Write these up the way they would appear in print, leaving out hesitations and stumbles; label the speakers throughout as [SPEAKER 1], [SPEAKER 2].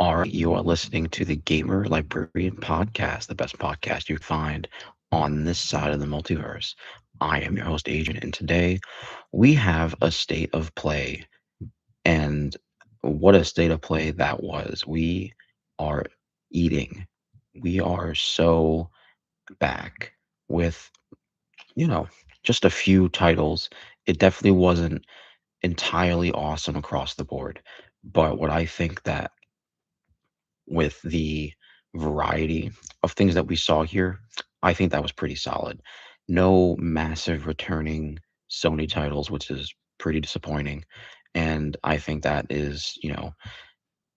[SPEAKER 1] You are listening to the Gamer Librarian Podcast, the best podcast you find on this side of the multiverse. I am your host, Agent, and today we have a state of play. And what a state of play that was. We are eating. We are so back with, you know, just a few titles. It definitely wasn't entirely awesome across the board. But what I think that with the variety of things that we saw here, I think that was pretty solid. No massive returning Sony titles, which is pretty disappointing. And I think that is,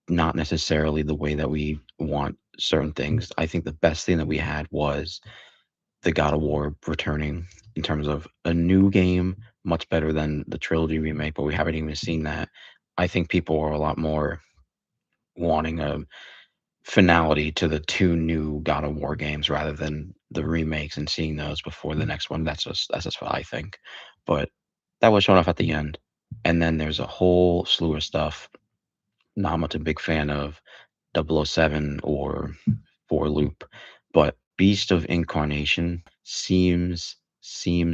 [SPEAKER 1] not necessarily the way that we want certain things. I think the best thing that we had was the God of War returning in terms of a new game, much better than the trilogy remake, but we haven't even seen that. I think people are a lot more wanting a finality to the two new God of War games rather than the remakes and seeing those before the next one. That's just what I think. But that was shown off at the end. And then there's a whole slew of stuff. Not much a big fan of 007 or For Loop, but Beast of Incarnation seems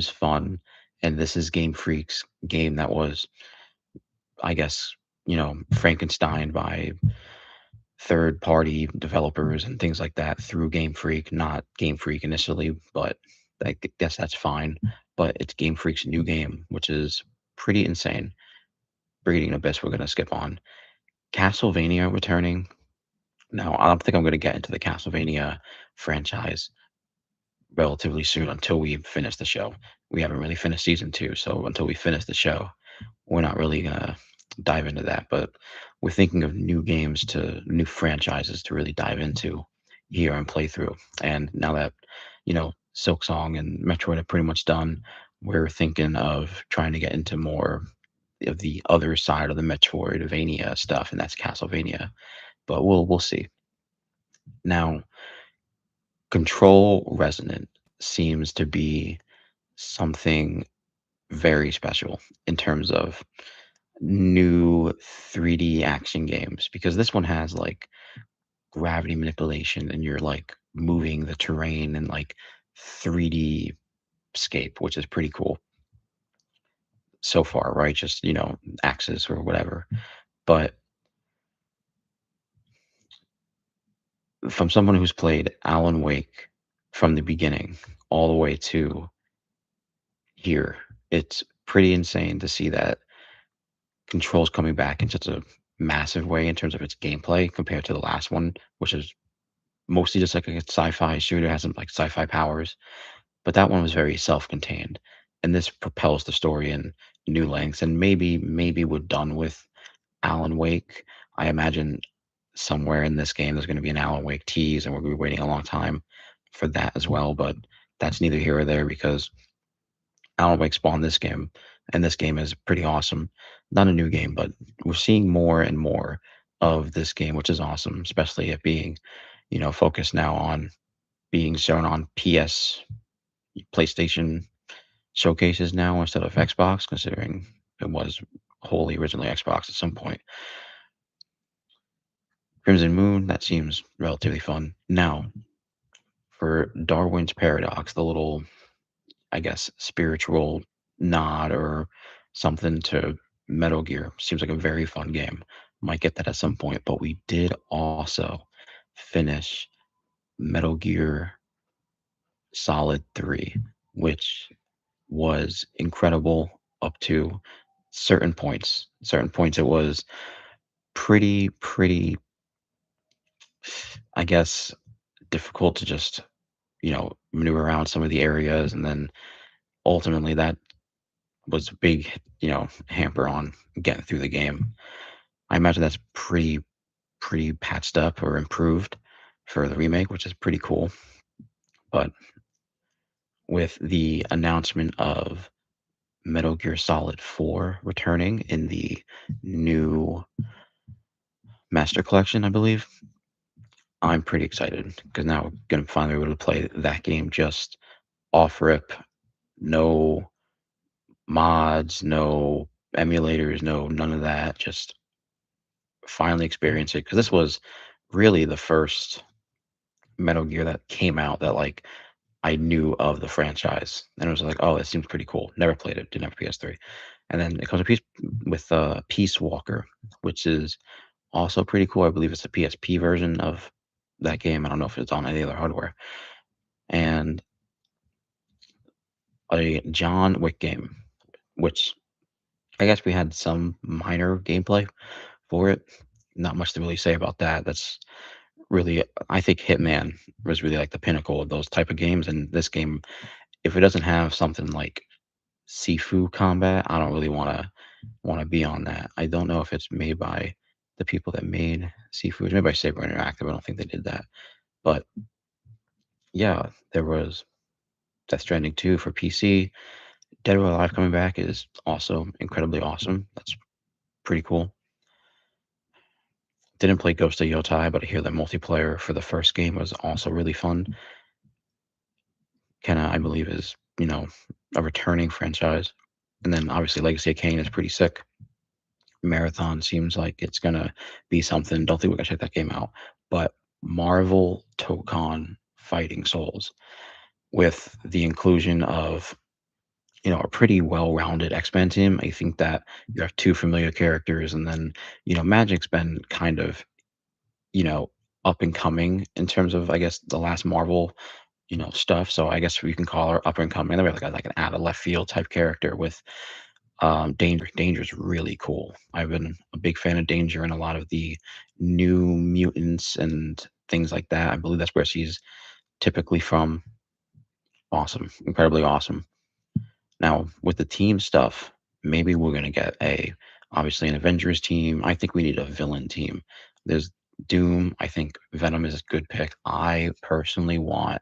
[SPEAKER 1] fun. And this is Game Freak's game that was, I guess, Frankenstein by third party developers and things like that through Game Freak, not Game Freak initially, but I guess that's fine. But it's Game Freak's new game, which is pretty insane. Breeding Abyss, we're going to skip on. Castlevania returning. Now, I don't think I'm going to get into the Castlevania franchise relatively soon until we finish the show. We haven't really finished season two, so until we finish the show, we're not really gonna dive into that. But we're thinking of new games to new franchises to really dive into here and play through. And now that Silk Song and Metroid are pretty much done, we're thinking of trying to get into more of the other side of the Metroidvania stuff, and that's Castlevania. But we'll see. Now, Control Resonant seems to be something very special in terms of new 3D action games because this one has like gravity manipulation and you're like moving the terrain and like 3D scape, which is pretty cool so far, right? Just, axes or whatever. But from someone who's played Alan Wake from the beginning all the way to here, it's pretty insane to see that Control's coming back in such a massive way in terms of its gameplay compared to the last one, which is mostly just like a sci-fi shooter, has some like sci-fi powers, but that one was very self-contained. And this propels the story in new lengths. And maybe we're done with Alan Wake. I imagine somewhere in this game there's going to be an Alan Wake tease, and we're going to be waiting a long time for that as well. But that's neither here or there because Alan Wake spawned this game, and this game is pretty awesome. Not a new game, but we're seeing more and more of this game, which is awesome, especially it being, focused now on being shown on PlayStation showcases now instead of Xbox, considering it was wholly originally Xbox at some point. Crimson Moon, that seems relatively fun. Now, for Darwin's Paradox, the little, I guess, spiritual nod or something to Metal Gear. Seems like a very fun game. Might get that at some point, but we did also finish Metal Gear Solid 3, which was incredible up to certain points. Certain points it was pretty, I guess, difficult to just, maneuver around some of the areas, and then ultimately that was a big, hamper on getting through the game. I imagine that's pretty patched up or improved for the remake, which is pretty cool. But with the announcement of Metal Gear Solid 4 returning in the new Master Collection, I believe, I'm pretty excited because now we're gonna finally be able to play that game just off rip, no mods, no emulators, no none of that, just finally experience it because this was really the first Metal Gear that came out that like I knew of the franchise, and it was like, oh, it seems pretty cool. Never played it, didn't have a PS3, and then it comes a piece with Peace Walker, which is also pretty cool. I believe it's a PSP version of that game. I don't know if it's on any other hardware, and a John Wick game, which I guess we had some minor gameplay for it. Not much to really say about that. That's really, I think Hitman was really like the pinnacle of those type of games. And this game, if it doesn't have something like Sifu combat, I don't really want to be on that. I don't know if it's made by the people that made Sifu. It's made by Saber Interactive. I don't think they did that. But yeah, there was Death Stranding 2 for PC. Dead or Alive coming back is also incredibly awesome. That's pretty cool. Didn't play Ghost of Yotai, but I hear the multiplayer for the first game was also really fun. Kenna, I believe, is, a returning franchise. And then obviously Legacy of Kain is pretty sick. Marathon seems like it's gonna be something. Don't think we're gonna check that game out. But Marvel Tokon Fighting Souls with the inclusion of, a pretty well-rounded X-Men team. I think that you have two familiar characters, and then, Magic's been kind of, you know, up and coming in terms of, I guess, the last Marvel, stuff. So I guess we can call her up and coming. They're like an out of left field type character with Danger. Danger's really cool. I've been a big fan of Danger and a lot of the new mutants and things like that. I believe that's where she's typically from. Awesome, incredibly awesome. Now with the team stuff, maybe we're gonna get a obviously an Avengers team. I think we need a villain team. There's Doom. I think Venom is a good pick. I personally want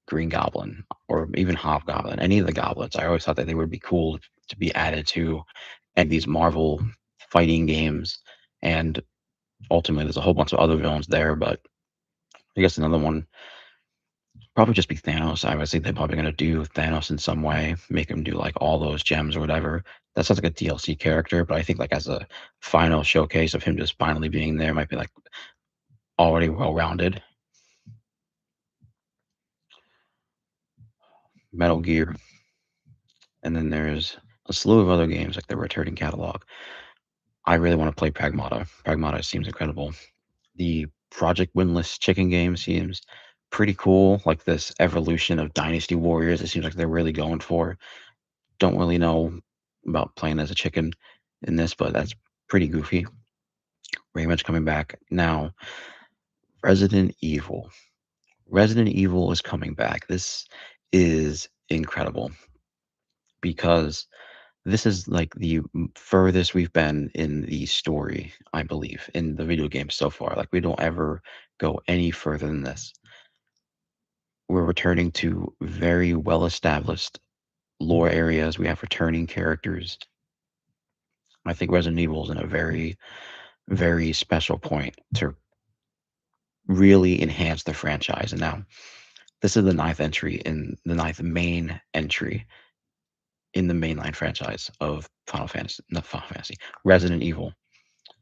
[SPEAKER 1] Green Goblin or even Hobgoblin, any of the goblins. I always thought that they would be cool to be added to any of these Marvel fighting games. And ultimately, there's a whole bunch of other villains there, but I guess another one probably just be Thanos. I would think they're probably going to do Thanos in some way, make him do like all those gems or whatever. That sounds like a DLC character, but I think like as a final showcase of him just finally being there might be like already well rounded. Metal Gear, and then there's a slew of other games like the returning catalog. I really want to play Pragmata. Pragmata seems incredible. The Project Windless chicken game seems pretty cool. Like this evolution of Dynasty Warriors, it seems like they're really going for. Don't really know about playing as a chicken in this, but that's pretty goofy. Rayman's coming back now. Resident Evil. Resident Evil is coming back. This is incredible because this is like the furthest we've been in the story, I believe, in the video game so far. Like we don't ever go any further than this. We're returning to very well established lore areas. We have returning characters. I think Resident Evil is in a very, very special point to really enhance the franchise. And now this is the ninth entry in the ninth main entry in the mainline franchise of Final Fantasy, not Final Fantasy, Resident Evil.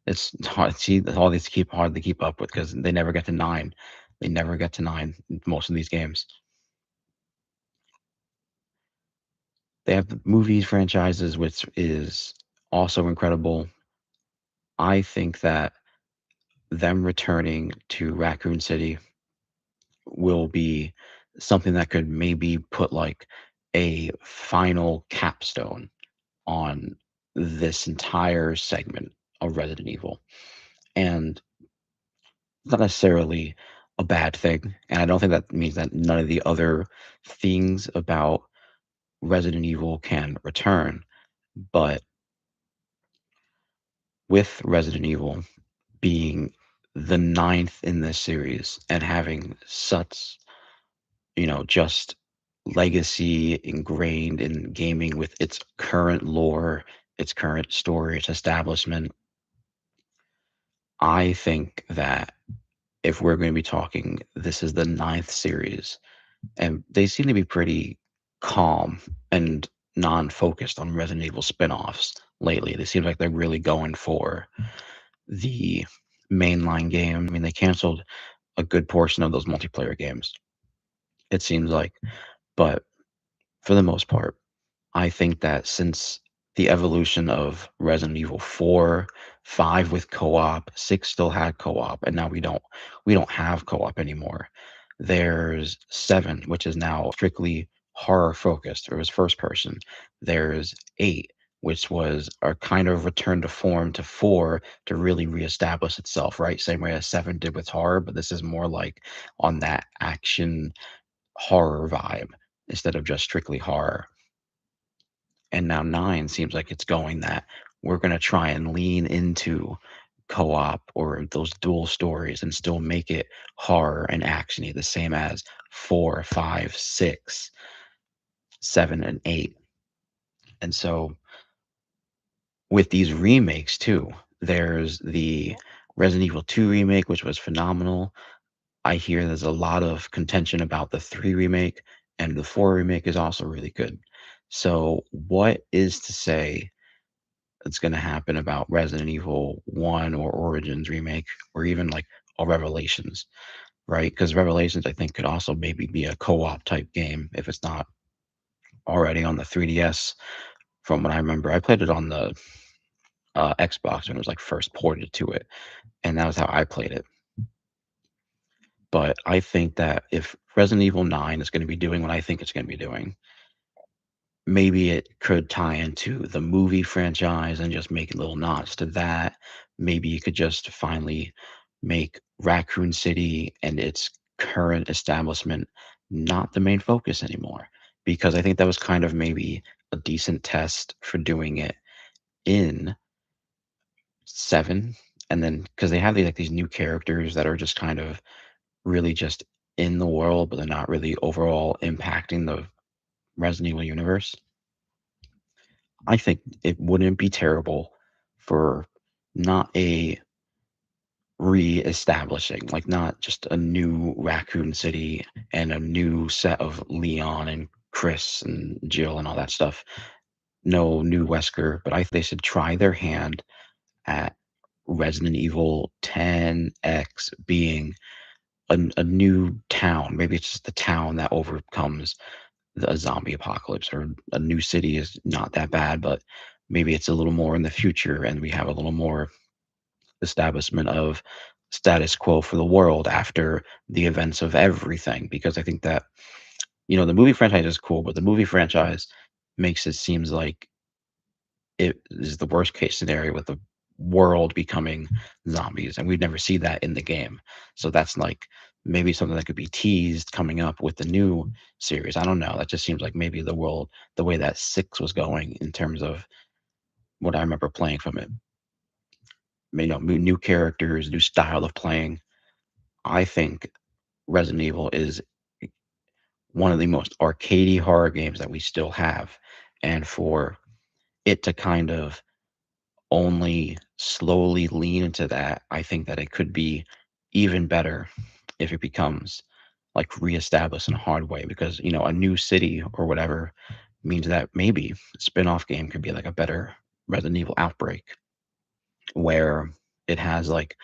[SPEAKER 1] It's hard. See, all these keep hard to keep up with because they never get to nine. They never get to nine in most of these games. They have the movies franchises, which is also incredible. I think that them returning to Raccoon City will be something that could maybe put like a final capstone on this entire segment of Resident Evil. And it's not necessarily a bad thing. And I don't think that means that none of the other things about Resident Evil can return. But with Resident Evil being the ninth in this series and having such, just legacy ingrained in gaming with its current lore, its current story, its establishment, I think that if we're going to be talking, this is the ninth series, and they seem to be pretty calm and non-focused on Resident Evil spin-offs lately. They seem like they're really going for the mainline game. I mean, they canceled a good portion of those multiplayer games, it seems like. But for the most part, I think that since the evolution of Resident Evil 4, 5 with co-op, 6 still had co-op, and now we don't have co-op anymore. There's 7, which is now strictly horror focused. It was first person. There's 8, which was a kind of return to form to 4 to really reestablish itself, right? Same way as 7 did with horror, but this is more like on that action horror vibe instead of just strictly horror. And now 9 seems like it's going that we're going to try and lean into co-op or those dual stories and still make it horror and actiony the same as 4, 5, 6, 7, and 8. And so with these remakes too, there's the Resident Evil 2 remake, which was phenomenal. I hear there's a lot of contention about the 3 remake, and the 4 remake is also really good. So what is to say that's going to happen about Resident Evil 1 or Origins remake or even like a Revelations, right? Because Revelations, I think, could also maybe be a co op type game if it's not already on the 3DS. From what I remember, I played it on the Xbox when it was like first ported to it, and that was how I played it. But I think that if Resident Evil 9 is going to be doing what I think it's going to be doing, maybe it could tie into the movie franchise and just make little nods to that. Maybe you could just finally make Raccoon City and its current establishment not the main focus anymore. Because I think that was kind of maybe a decent test for doing it in 7. And then because they have these new characters that are just kind of really just in the world, but they're not really overall impacting the Resident Evil universe. I think it wouldn't be terrible for not a re-establishing, like not just a new Raccoon City and a new set of Leon and Chris and Jill and all that stuff. No new Wesker, but I think they should try their hand at Resident Evil 10X being a new town. Maybe it's just the town that overcomes the zombie apocalypse, or a new city is not that bad, but maybe it's a little more in the future and we have a little more establishment of status quo for the world after the events of everything. Because I think that, the movie franchise is cool, but the movie franchise makes it seems like it is the worst case scenario with the world becoming zombies, and we'd never see that in the game. So that's like maybe something that could be teased coming up with the new series. I don't know. That just seems like maybe the way that 6 was going in terms of what I remember playing from it. New characters, new style of playing. I think Resident Evil is one of the most arcadey horror games that we still have, and for it to kind of only slowly lean into that, I think that it could be even better if it becomes like reestablished in a hard way, because a new city or whatever means that maybe a spin-off game could be like a better Resident Evil Outbreak, where it has like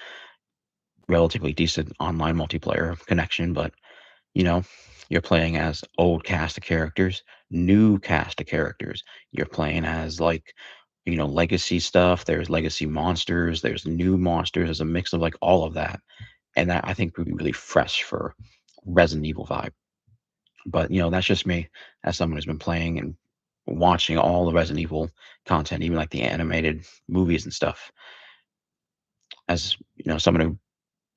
[SPEAKER 1] relatively decent online multiplayer connection, but you know you're playing as old cast of characters, new cast of characters. You're playing as like legacy stuff. There's legacy monsters, there's new monsters, there's a mix of like all of that, and that I think would be really fresh for Resident Evil vibe. But that's just me, as someone who's been playing and watching all the Resident Evil content, even like the animated movies and stuff. As someone who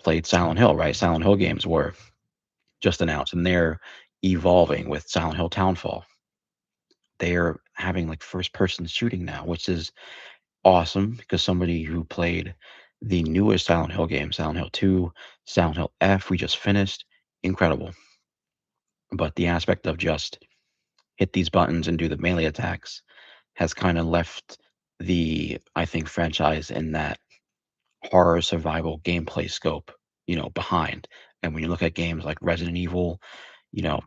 [SPEAKER 1] played Silent Hill, right? Silent Hill games were just announced, and they're evolving with Silent Hill Townfall. They're having like first person shooting now, which is awesome, because somebody who played the newest Silent Hill game, Silent Hill 2, Silent Hill F, we just finished, incredible. But the aspect of just hit these buttons and do the melee attacks has kind of left the, I think, franchise in that horror survival gameplay scope, behind. And when you look at games like Resident Evil, you know,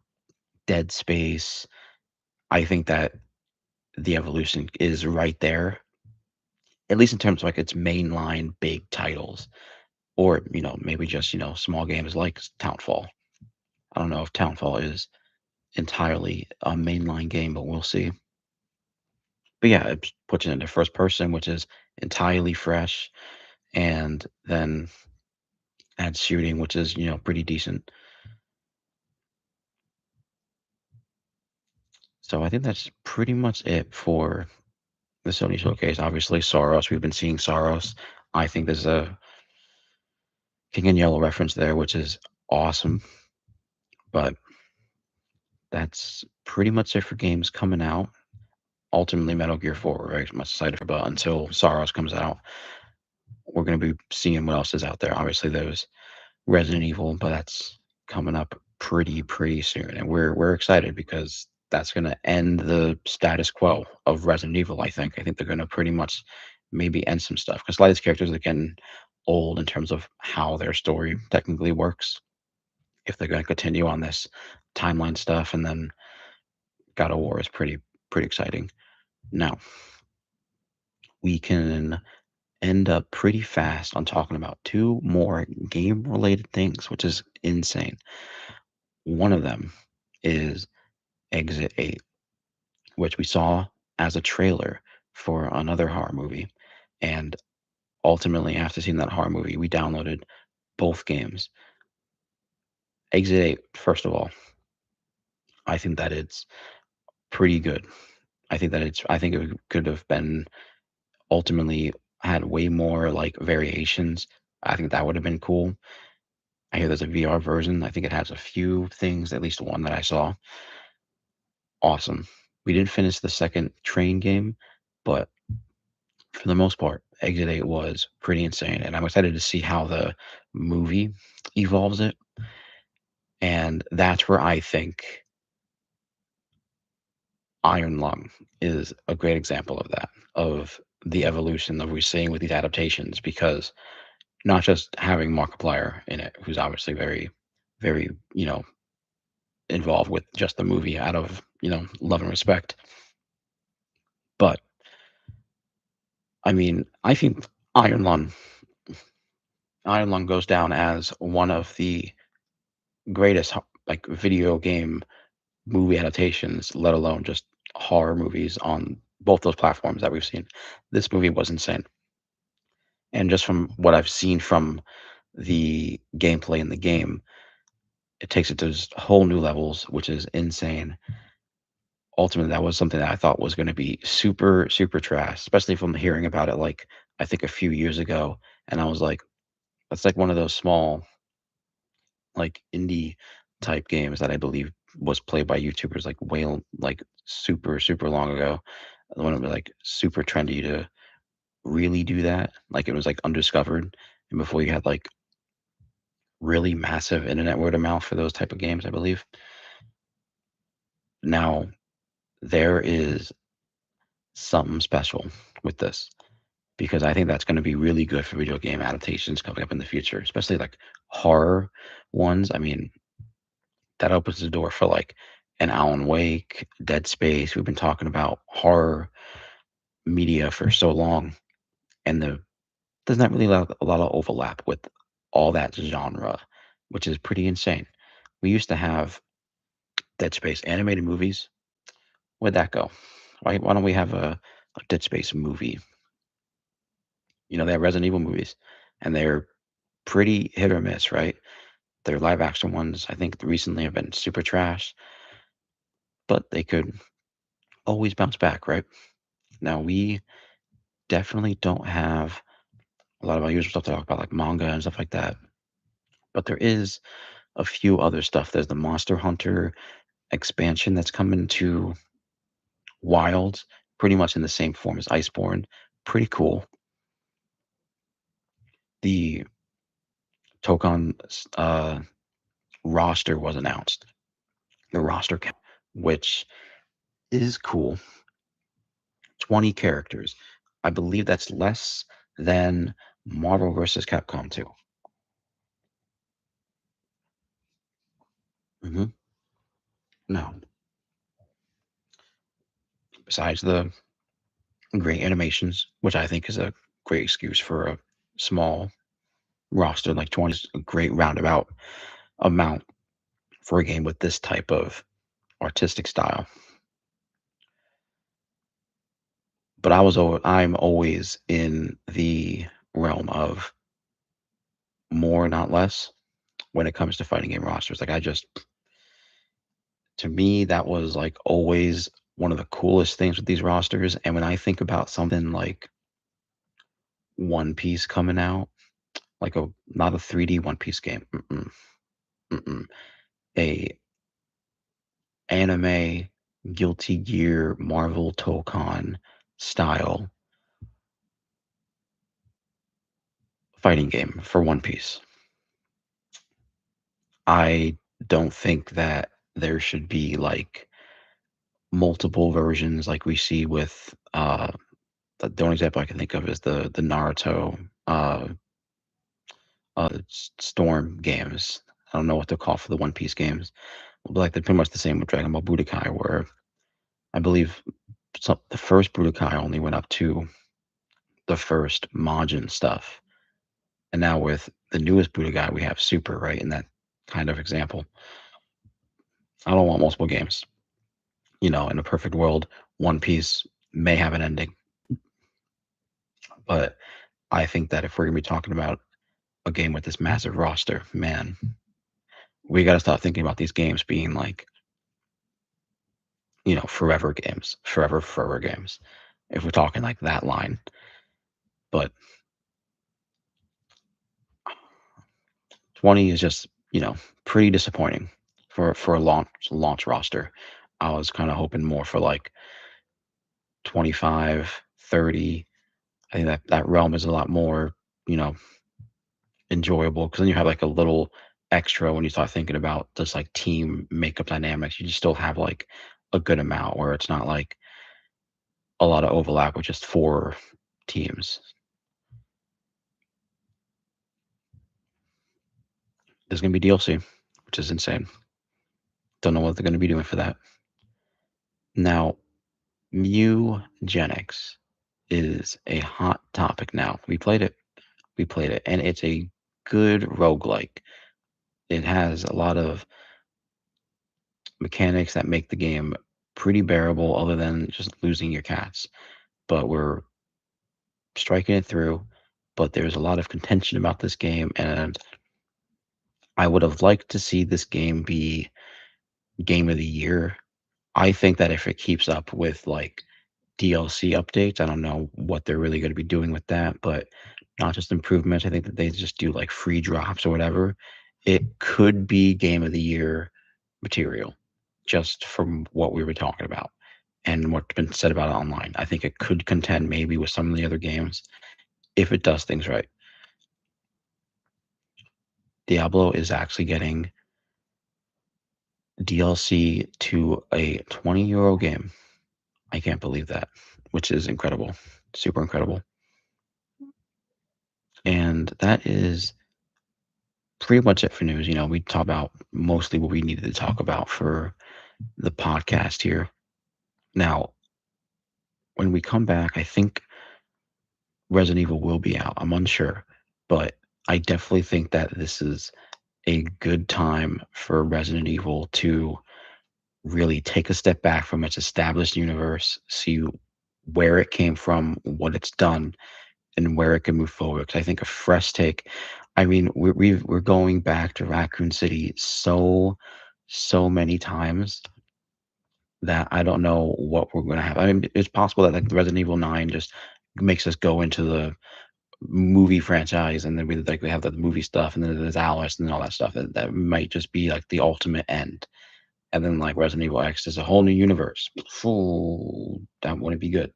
[SPEAKER 1] Dead Space, I think that the evolution is right there. at least in terms of like its mainline big titles, or maybe just small games like Townfall. I don't know if Townfall is entirely a mainline game, but we'll see. But yeah, it puts it into first person, which is entirely fresh, and then adds shooting, which is pretty decent. So I think that's pretty much it for the Sony showcase. Obviously, Soros. We've been seeing Soros. I think there's a King and Yellow reference there, which is awesome. But that's pretty much it for games coming out. Ultimately, Metal Gear 4, we're very much excited for, but until Soros comes out, we're going to be seeing what else is out there. Obviously, there's Resident Evil, but that's coming up pretty soon, and we're excited because that's going to end the status quo of Resident Evil. I think they're going to pretty much maybe end some stuff because a lot of these characters are getting old in terms of how their story technically works. If they're going to continue on this timeline stuff, and then God of War is pretty exciting. Now we can end up pretty fast on talking about two more game related things, which is insane. One of them is Exit 8, which we saw as a trailer for another horror movie. And ultimately, after seeing that horror movie, we downloaded both games. Exit 8, first of all, I think that it's pretty good. I think it could have been ultimately had way more like variations. I think that would have been cool. I hear there's a VR version. I think it has a few things, at least one that I saw. Awesome. We didn't finish the second train game, but for the most part, Exit 8 was pretty insane. And I'm excited to see how the movie evolves it. And that's where I think Iron Lung is a great example of that, of the evolution that we're seeing with these adaptations, because not just having Markiplier in it, who's obviously very, involved with just the movie out of, love and respect. But I mean, I think Iron Lung Iron Lung goes down as one of the greatest like video game movie adaptations, let alone just horror movies on both those platforms that we've seen. This movie was insane. And just from what I've seen from the gameplay in the game, it takes it to just whole new levels, which is insane. Ultimately, that was something that I thought was going to be super trash, especially from hearing about it like I think a few years ago. And I was like, that's like one of those small like indie type games that I believe was played by YouTubers like way like super long ago. When it was like super trendy to really do that. Like it was like undiscovered and before you had like really massive internet word of mouth for those type of games, I believe. Now there is something special with this because I think that's going to be really good for video game adaptations coming up in the future, especially like horror ones. I mean, that opens the door for like an Alan Wake, Dead Space. We've been talking about horror media for so long, and there's not really a lot of overlap with all that genre, which is pretty insane. We used to have Dead Space animated movies. Where'd that go? Why don't we have a Dead Space movie? They have Resident Evil movies, and they're pretty hit or miss, right? Their live action ones, I think, recently have been super trash, but they could always bounce back, right? Now we definitely don't have a lot of our usual stuff to talk about, like manga and stuff like that. But there is a few other stuff. There's the Monster Hunter expansion that's coming to Wilds, pretty much in the same form as Iceborne. Pretty cool. The Tokon roster was announced. The roster count, which is cool. 20 characters. I believe that's less than Marvel versus Capcom 2. Hmm. No, besides the great animations, which I think is a great excuse for a small roster like 20 is a great roundabout amount for a game with this type of artistic style. But I'm always in the realm of more, not less, when it comes to fighting game rosters. Like I just to me, that was like always one of the coolest things with these rosters. And when I think about something like One Piece coming out, like a not a 3D One Piece game, mm-mm, a anime Guilty Gear Marvel Tokon style fighting game for One Piece. I don't think that there should be like multiple versions like we see with the only example I can think of is the Naruto Storm games. I don't know what they're called for the One Piece games. But like they're pretty much the same with Dragon Ball Budokai, where I believe the first Budokai only went up to the first Majin stuff, and now with the newest Budokai, we have Super, right? In that kind of example, I don't want multiple games. In a perfect world, One Piece may have an ending, but I think that if we're gonna be talking about a game with this massive roster, man, we got to start thinking about these games being like forever games, forever games. If we're talking like that line, but 20 is just pretty disappointing for a launch roster. I was kind of hoping more for like 25, 30. I think that realm is a lot more you know enjoyable because then you have like a little extra when you start thinking about just like team makeup dynamics. You just still have like a good amount where it's not like a lot of overlap with just four teams. There's gonna be DLC, which is insane. Don't know what they're gonna be doing for that. Now, Eugenics is a hot topic now. We played it, and it's a good roguelike. It has a lot of mechanics that make the game pretty bearable, other than just losing your cats. But we're striking it through. But there's a lot of contention about this game, and I would have liked to see this game be game of the year. I think that if it keeps up with like DLC updates, I don't know what they're really going to be doing with that, but not just improvements. I think that they just do like free drops or whatever. It could be game of the year material just from what we were talking about and what's been said about it online. I think it could contend maybe with some of the other games if it does things right. Diablo is actually getting DLC to a 20 euro game. I can't believe that, which is incredible, super incredible. And that is pretty much it for news. We talked about mostly what we needed to talk about for the podcast here. Now, when we come back, I think Resident Evil will be out. I'm unsure, but I definitely think that this is a good time for Resident Evil to really take a step back from its established universe, see where it came from, what it's done, and where it can move forward. 'Cause I think a fresh take. I mean, we're going back to Raccoon City so many times that I don't know what we're gonna have. I mean, it's possible that like Resident Evil 9 just makes us go into the movie franchise, and then we have the movie stuff, and then there's Alice and all that stuff. That might just be like the ultimate end. And then like Resident Evil X is a whole new universe. Ooh, that wouldn't be good.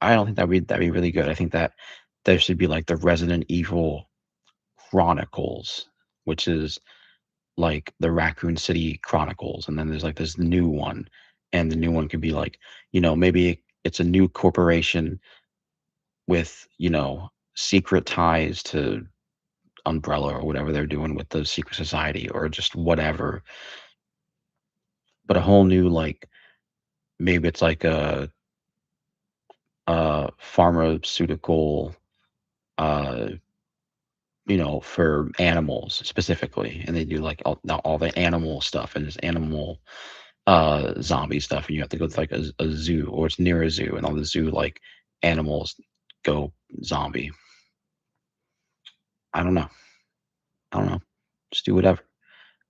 [SPEAKER 1] I don't think that'd be really good. I think that there should be like the Resident Evil Chronicles, which is like the Raccoon City Chronicles, and then there's like this new one, and the new one could be like, maybe it's a new corporation with, secret ties to Umbrella or whatever they're doing with the secret society or just whatever, but a whole new like maybe it's like pharmaceutical, uh, for animals specifically, and they do like all the animal stuff and this animal zombie stuff, and you have to go to like a zoo or it's near a zoo, and all the zoo like animals go zombie. I don't know. I don't know. Just do whatever.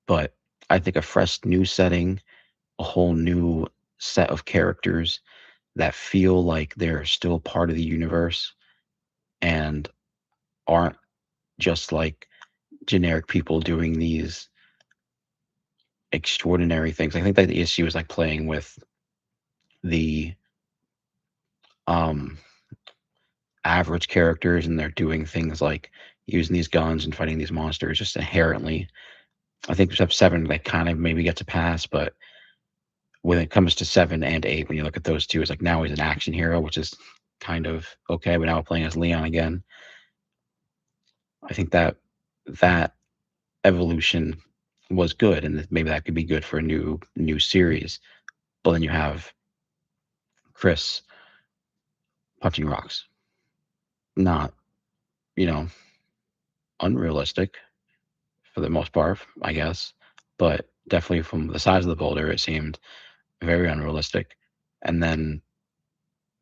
[SPEAKER 1] But I think a fresh new setting, a whole new set of characters that feel like they're still part of the universe and aren't just like generic people doing these extraordinary things. I think that the issue is like playing with the um average characters, and they're doing things like using these guns and fighting these monsters just inherently. I think step 7 like kind of maybe gets a pass, but when it comes to 7 and 8, when you look at those 2, it's like now he's an action hero, which is kind of okay, but now we're playing as Leon again. I think that evolution was good, and maybe that could be good for a new series. But then you have Chris punching rocks. Not, you know, unrealistic for the most part, I guess, but definitely from the size of the boulder, it seemed very unrealistic. And then,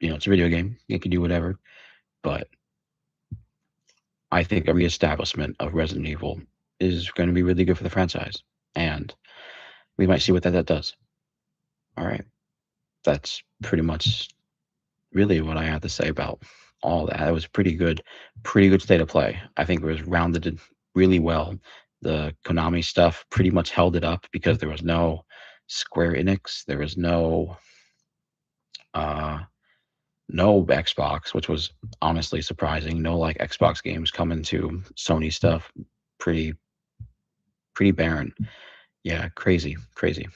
[SPEAKER 1] it's a video game; you can do whatever. But I think a reestablishment of Resident Evil is going to be really good for the franchise, and we might see what that does. All right, that's pretty much really what I have to say about all that. It was pretty good state of play. I think it was rounded it really well. The Konami stuff pretty much held it up because there was no Square Enix, there was uh no Xbox, which was honestly surprising. No like Xbox games coming to Sony stuff. Pretty pretty barren. Yeah, crazy, crazy.